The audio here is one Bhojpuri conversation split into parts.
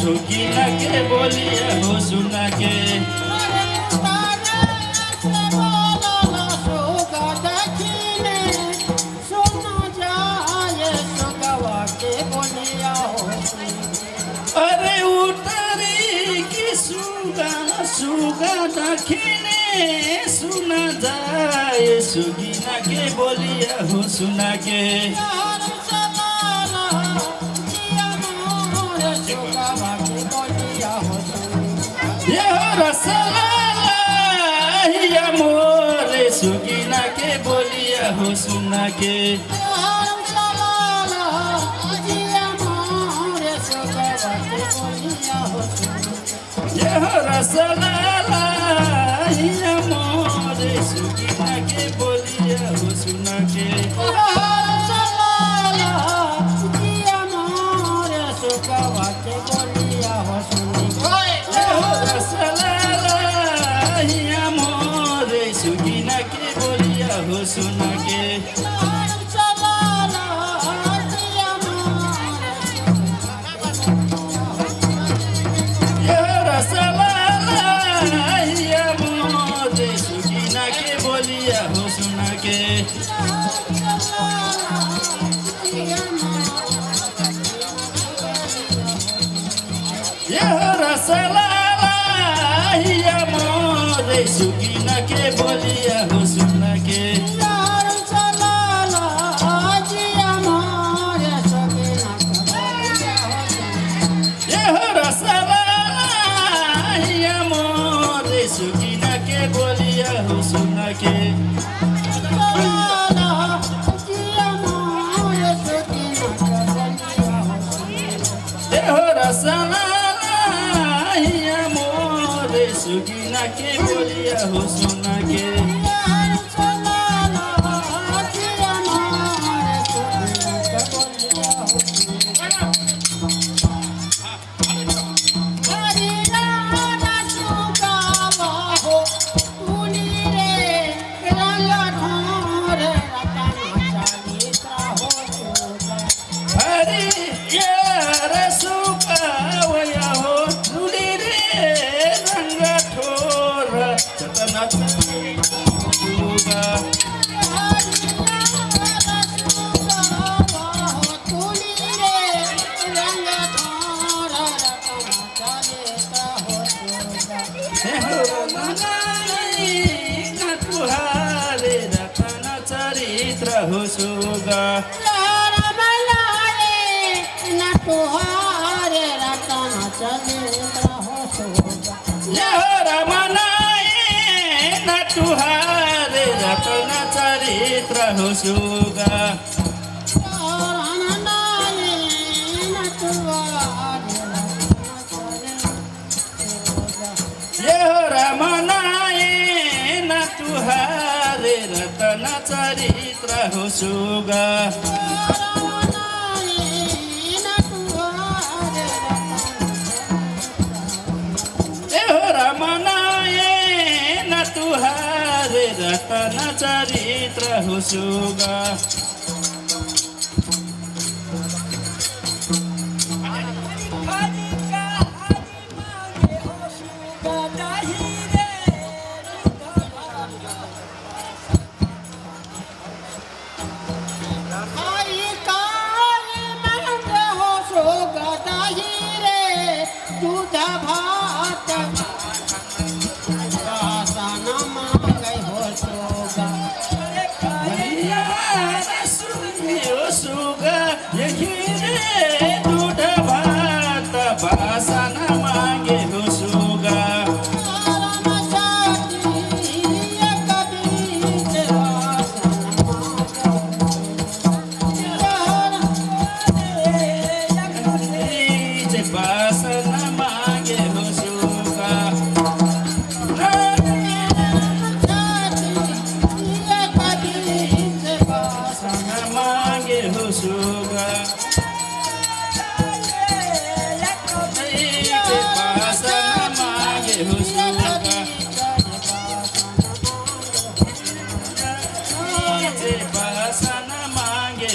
सुकिना के बोलिया हो सुना के अरे उतरी की सुगा सुगा दखिने सुना जाए सुकिना के बोलिया हो सुना के रसलाहिया मोरे सुकिना के बोलिया हो सुना के रसलाहिया मोरे सुकिना के बोलिया हो सुना के सुकिना के बोलिया हो सुना के रसलाहिया मोरे सुकिना के बोलिया हो सुना के रसलाहिया मोरे सुकिना के बोलिया हो सुना के रसलाहिया मोरे सुकिना के बोलिया हो सुना के रसलाहिया मोरे सुकिना के बोलिया हो सुना के तुहारे रतन चरित्र हो सुगा तुहारे रतन चरित्र हो सुगा रमनाए न तुहारे रतन चरित्र हो सुगा रमनाए न तुहारे रतन चरित्र हो सुगा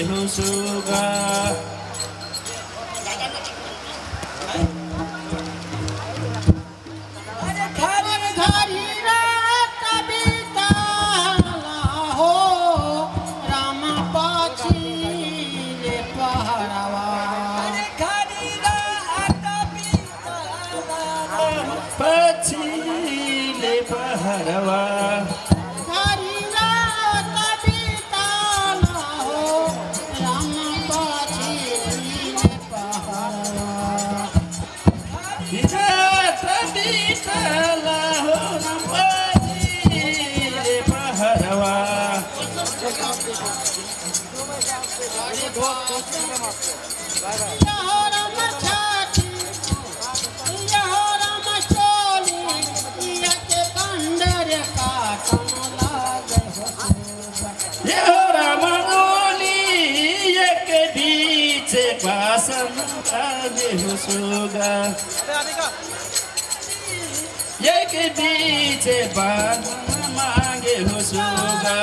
हो सुगा पहरवा सुगा एक बीच बांधन मांगे हो सुगा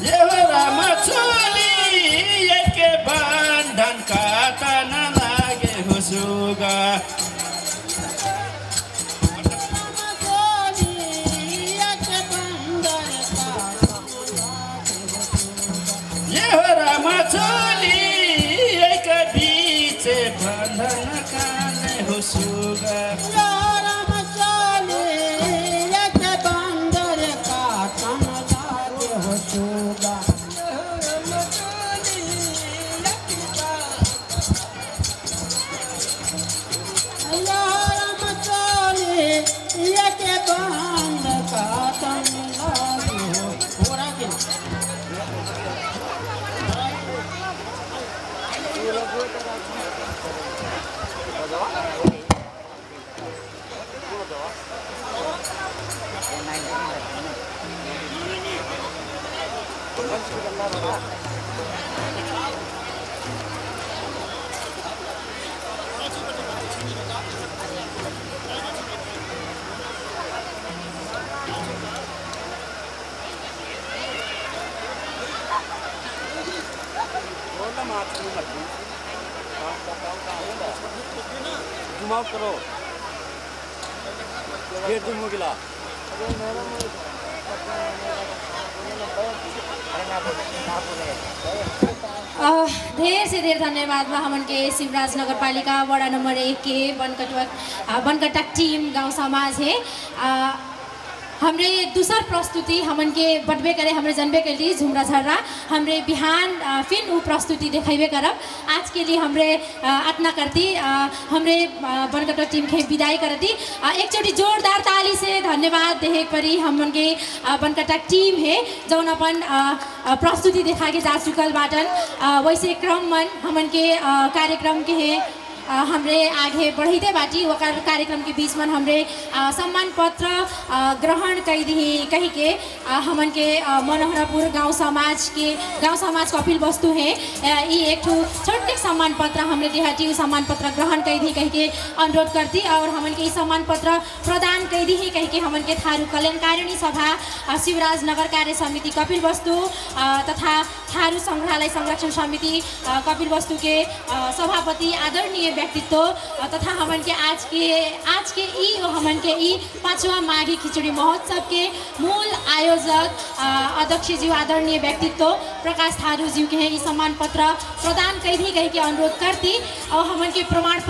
ये राम चोली एक बंधन का तन लागे हो सुगा चोली एक बीच बंधन काने हो सुगा राम चोली एक बंदर का तन लागे हो सुगा राम चोली एक बंदर का तन लागे हो पूरा के माफ करो फिर तुम गिला ढेर से ढेर धन्यवाद बा हमन के शिवराज नगर पालिका वार्ड नंबर 1 के बनकटक टीम गांव समाज है। हमरे दूसर प्रस्तुति हमन के बटबे करे हमरे जनबे के लिए झुमरा झर्रा हमरे बिहान फिर वो प्रस्तुति देखेबे करब। आज के लिए हमरे अतना करती हमरे बनकटक टीम के विदाई करती एक चोटी जोरदार ताली से धन्यवाद देहे परी हमन के बनकटक टीम है जौन अपन प्रस्तुति देखा के जा चुकल बाटन। वैसे क्रम मन हमन के कार्यक्रम के है हमरे आगे बढ़ते बाटी वो कार्यक्रम के बीच में हमरे सम्मान पत्र ग्रहण कही के हमन के मनोहरपुर गांव समाज कपिल वस्तु है ये एक छोटे सम्मान पत्र हमरे देहाती सम्मान पत्र ग्रहण कही के अनुरोध करती और हमन के सम्मान पत्र प्रदान कही के हमन के थारू कल्याणकारिणी सभा शिवराज नगर कार्य समिति कपिल वस्तु तथा थारू संग्रहालय संरक्षण समिति कपिल वस्तु के सभापति आदरणीय व्यक्तित्व तथा हमन के आज के हमन के 5वां माघी खिचड़ी महोत्सव के मूल आयोजक अध्यक्ष जी आदरणीय व्यक्तित्व प्रकाश थारू जी के सम्मान पत्र प्रदान कही के अनुरोध करती और हमन के प्रमाण